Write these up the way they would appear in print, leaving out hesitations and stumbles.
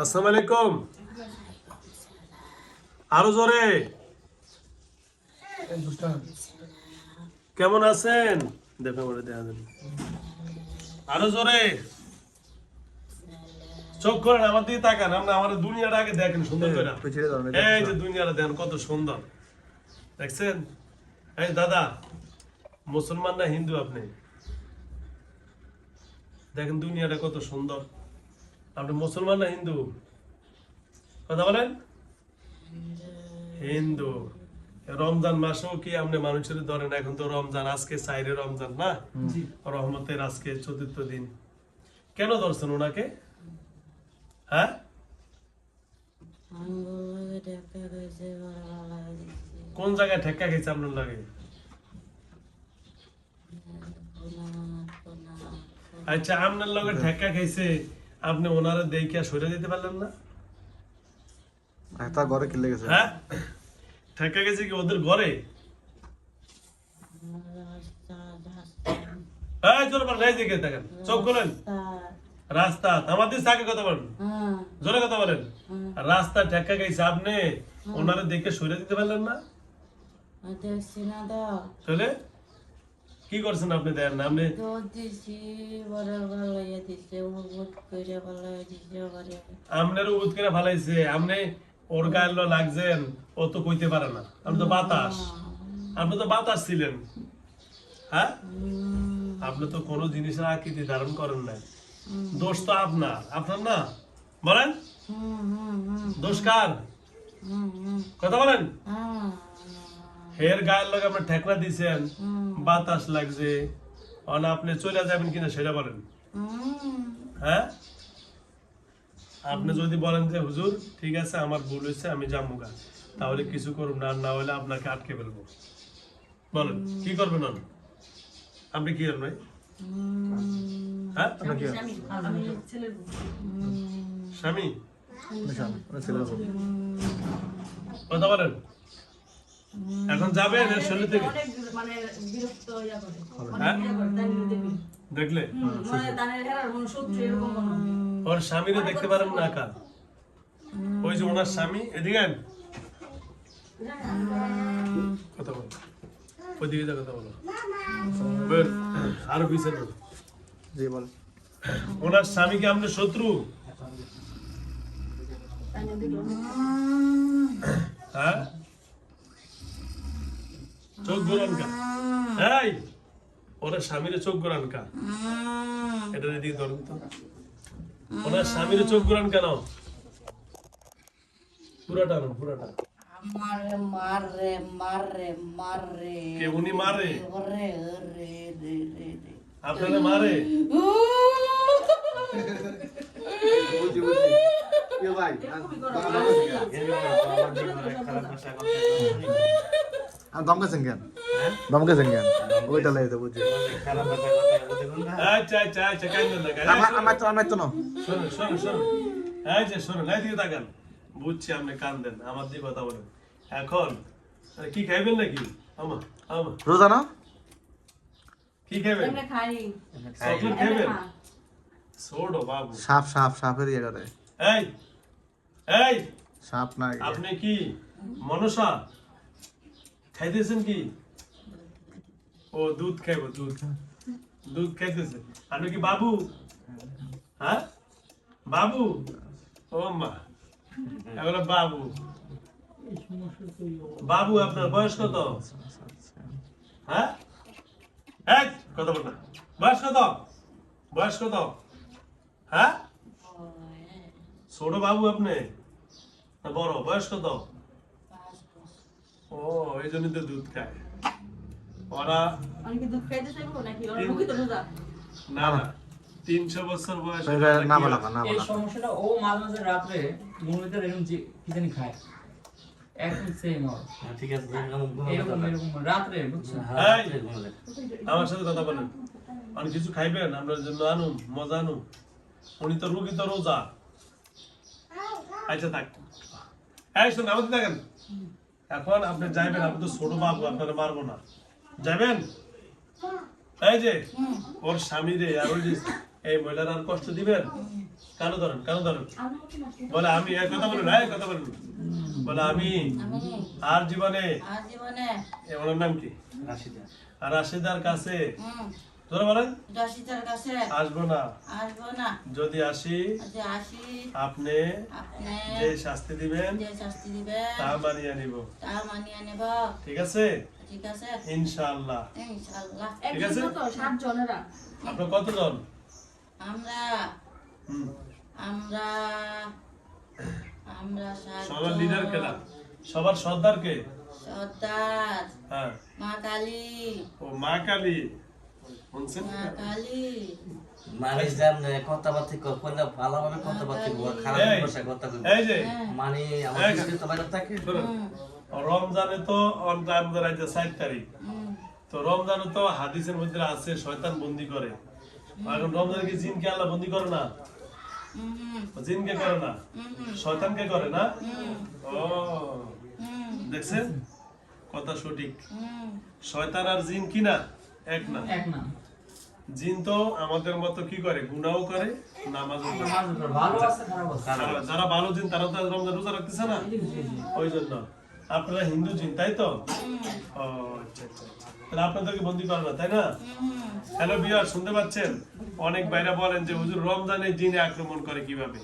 আসসালামু আলাইকুম। আরো জোরে। কেমন আছেন? দেখো বলে দেখা যাবে। আরো জোরে। চোখ করেন আমার দিকে তাকান। আপনি আমার দুনিয়াটা আগে দেখেন সুন্দর করে। এই যে দুনিয়াটা দেখেন কত সুন্দর। দেখছেন? এই দাদা, মুসলমান না হিন্দু আপনি? দেখেন দুনিয়াটা কত সুন্দর। আপনি মুসলমান না হিন্দু? কথা বলেন। হিন্দু। রমজান মাসেও কি আপনি মানুষের ধরেন? এখন তো রমজান, আজকে চাইরে রমজান না, রহমতের আজকে চতুর্থ দিন। কেন ধরছেন ওনাকে? হ্যাঁ, কোন জায়গায় ঠেক্কা খেয়েছে আপনার লাগে? আচ্ছা, আপনার লগে ঠেক্কা খেয়েছে, আপনি ওনারা দেখে সরে দিতে পারলেন না? তার ঘরে কি লেগেছে? হ্যাঁ, ঠেক্কা গেছে কি ওদের ঘরে? এই জোরে বলেন, এই দিকে দেখেন, চোখ খোলেন। রাস্তা আমাদের সাথে কথা বলেন, জোরে কথা বলেন। রাস্তা ঠেক্কা গেছে, আপনি ওনারা দেখে সরে দিতে পারলেন না? তাহলে কি করছেন আপনি? দেন না আপনি। আপনার উদ করে ফালাইছে, আপনি ওর গায়ে লাগছেন, ও তো কইতে পারে না। আপনি তো বাতাস, আপনি তো বাতাস ছিলেন। হ্যাঁ, আপনি তো কোনো জিনিসের আকৃতি ধারণ করেন না। দোষ তো আপনার, আপনার না? বলেন, দোষ কার? কথা বলেন। হের গায়ের লোক আপনি ঠেকনা দিয়েছেন, বাতাস লাগছে, আপনি চলে যাবেন কিনা সেটা বলেন। হ্যাঁ, আপনি যদি বলেন যে হুজুর ঠিক আছে আমার ভুল হয়েছে, আমি যাবো, তাহলে কিছু করুন, আর না হলে আপনাকে আটকে ফেলবো। বলেন কি করবেন? আপনি কি করবেন? হ্যাঁ, স্বামী কথা বলেন। এখন যাবেন শরীর থেকে? দেখলে ওর স্বামীরে দেখতে পারেন না? কার? ওই যে ওনার স্বামী, এদিকে কথা বলো, ওইদিকে যা কথা বলো, আরো পিছনে। ওনার স্বামী কি আমাদের শত্রু? হ্যাঁ, চোখ গোরান কা? এই ওনার স্বামীর চোখ গোরান কা? এটা দিকে ধরুন তো। ওনার স্বামীর চোখ গোরান কেন? পুরাটা আনুন, পুরাটা। কে উনি মারে? আপনারা মারে? দমকেছেন কেন? দমকেছেন কেন? ওইটা লাগে বুঝি। আচ্ছা আচ্ছা আচ্ছা, কাইন্দেন না, আমার তো না। শোনেন শোনেন শোনেন, এই যে শোনেন, এই দিকে তাকান। বুঝছি আপনি কান্দেন, আমার দিকে কথা বলেন। এখন কি খাইবেন নাকি? আমা আমা রোজা না? কি খাইবেন? চকলেট খাইবেন? ছোড়ো বাবু। সাপের ইয়ে করে। এই এই সাপ না, আপনি কি মনসা খাইতেছেন কি? ও দুধ খাইব, দুধ দুধ খাইতেছে। আপনি কি বাবু? হ্যাঁ, বাবু। ও মা, এখন বাবু। বাবু আপনার বয়স কত? হ্যাঁ, এই কথা বল না। বয়স কত? বয়স কত? হ্যাঁ, ছোট বাবু আপনি না বড়? বয়স কত? ও, এই জন্য তো দুধ খায় ওরা। না না, 300 বছর বয়স। এই সমস্যাটা ও মাঝে মাঝে রাত্রে ঘুমোতে এরকম কি জানি খায়। একদম সেম ওর। ঠিক আছে, এরকম রাত্রে বুঝছেন? আমার সাথে কথা বলেন। আর কিছু খাইবেন? আপনার জন্য আনুন, মজা আনুন। উনি তো রুগী, তো রোজা। আচ্ছা থাক। এই শুনুন, আমাদের দেখেন, এখন আপনি যাইবেন। আপনি তো ছোট বাবু, আপনারা মারবো না। যাবেন? এই যে ওর স্বামী রে আর ওই যে এই মহিলার আর কষ্ট দিবেন? কেন ধরেন বলে আমি এক কথা বলুন, এক কথা বলুন, বলে আমি আর জীবনে ওনার নাম কি আর রাশিদার কাছে ধরে বলেন আসবো না, যদি আসি আপনি যে শাস্তি দিবেন তা মানিয়ে নিব, ঠিক আছে ইনশাআল্লাহ। ঠিক আছে, আপনার কতজন? আমরা হুম, আমরা আমরা সবার লিডার কেনা, সবার সর্দার কে? সর্দার হ্যাঁ, মা কালী, ও মা কালী শুনছেন? মা কালী। মানে জানে কথাবার্তা কইলে ভালোভাবে কথাবার্তা বল, খারাপ এই, ভাষায় কথা কইবে এই যে মানে আমাদের দেশে তো বাইরে থাকে শুনুন, রমজানে তো অন টাইম ধরাইছে 4 তারিখ, তো রমজানে তো হাদিসের মধ্যে আছে শয়তান বন্দি করে। এখন রমজানে কি জিনকে আল্লাহ বন্দি করে না? জিনকে করে না, শয়তানকে করে না? ও দেখছেন, কথা সঠিক। শয়তান আর জিন কি না? এক না। এক না, জিন তো আমাদের মতো কি করে, গুনাহও করে, নামাজও পড়ে। নামাজ পড়ে, ভালো আছে খারাপ আছে। যারা ভালো জিন তারা তো রমজান রোজা রাখতেছে না, ওই জন্য। আপনারা হিন্দু জিন তাই তো? ও আচ্ছা আচ্ছা, তাহলে আপনাদেরকে বন্দি করে না তাই না? হ্যালো বিয়ার, শুনতে পাচ্ছেন? অনেক ভাইরা বলেন যে হুজুর রমজানে জিনে আক্রমণ করে কিভাবে?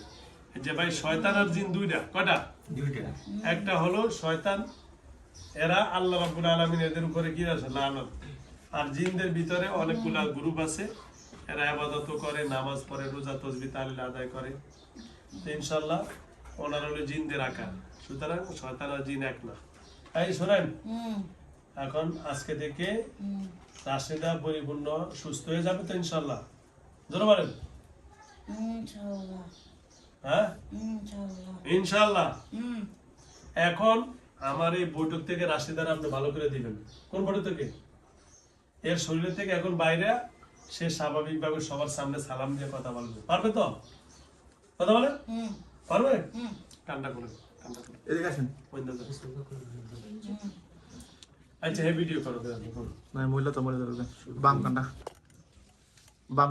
যে ভাই শয়তান আর জিন দুইটা, কয়টা? দুইটা। একটা হলো শয়তান, এরা আল্লাহ রাব্বুল আলামিন এদের উপরে কি আছে লানত। আর জিনদের ভিতরে অনেকগুলা গ্রুপ আছে, এরা ইবাদত করে, নামাজ পড়ে, রোজা তাসবিহ তাহলিল আদায় করে। তো ইনশাআল্লাহ ওনারা হলো জিনদের আকার, সুতরাং শয়তান আর জিন এক না। এই শোনেন, এখন আজকে থেকে রাশেদা পরিপূর্ণ সুস্থ হয়ে যাবে তো ইনশাআল্লাহ? জোরে বলেন ইনশাআল্লাহ, হ্যাঁ ইনশাআল্লাহ। ইনশাআল্লাহ। এখন আমার এই বৈঠক থেকে রাশিদার আপনি ভালো করে দিবেন। কোন বৈঠক থেকে? এর শরীর থেকে এখন বাইরে সে স্বাভাবিকভাবে সবার সামনে সালাম দিয়ে কথা বলবে, পারবে তো? কথা বলে পারবে? কান্না করে, কান্না করে। এদিকে আসেন। আচ্ছা, হে ভিডিও করো। না মহিলা তো মহিলা ধরবে বাম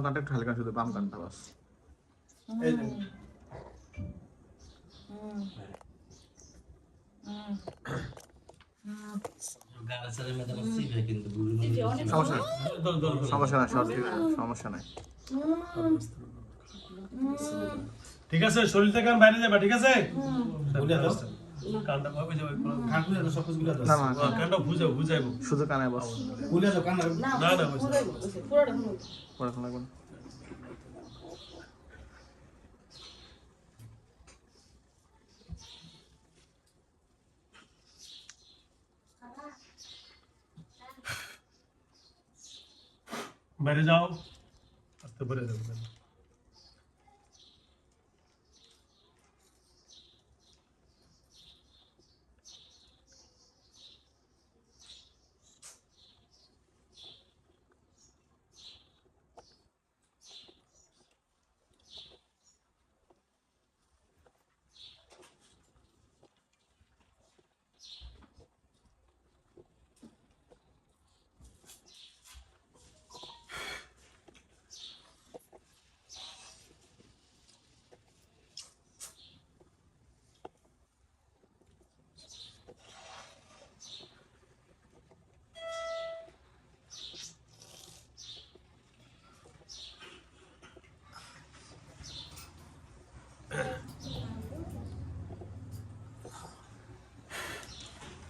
কানটা একটু হালকা, শুধু বাম কানটা বাস। এই যে গাড়ি চালালে মেয়েটা সিবে কিন্তু বুড়ি সমস্যা নাই, ধরো, ধরো, ধরো। সমস্যা নাই, সব ঠিক আছে, সমস্যা নাই। ঠিক আছে, শরীর থেকে বাইরে যাবে, ঠিক আছে? কানটা ভাবে যাবে, না না, কানটা বুঝাইবো। শুধু কানে বাস, না না বুঝাইবো। পড়াশোনা লাগবে না। বাইরে যাও, আস্তে করে যাবে।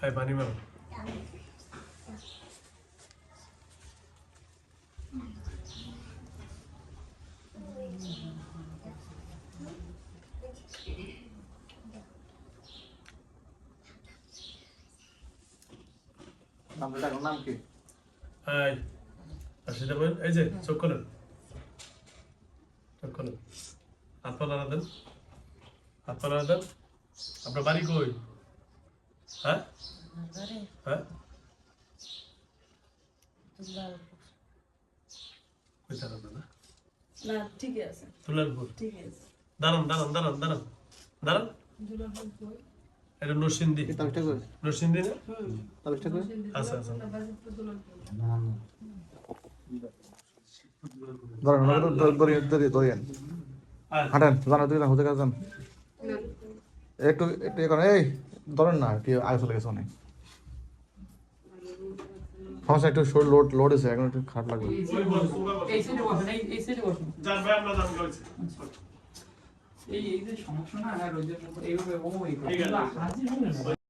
এই পানি মারো। নাম কি? এই সেটা বলেন, এই যে চোখ খোলেন, চোখ খোলেন, হাত পা নাড়া দেন, হাত পা নাড়া দেন। আপনার বাড়ি কই? হ্যাঁ হ্যাঁ, কই দাঁড়ান না, না ঠিক আছে, তুলারপুর। ঠিক আছে। দাঁড়ান দাঁড়ান দাঁড়ান দাঁড়ান দাঁড়ান, এটা নরসিংদী, তাবিজটা কই? নরসিংদী না? তাবিজটা কই? আচ্ছা আচ্ছা, ধরেন, ধরেন। হাঁটেন জানো তুই হতে কাজ যান একটু একটু এখন এই ধরেন না কি আগে চলে গেছে অনেক সমস্যা একটু শোর লোড এসে এখন একটু খারাপ লাগবে এই সাইডে বসেন এই সাইডে বসেন যান ভাই আমরা দাম করেছি এই যে সমস্যা না আর ওই যে এইভাবে ও এই ঠিক আছে। হাজির হলেন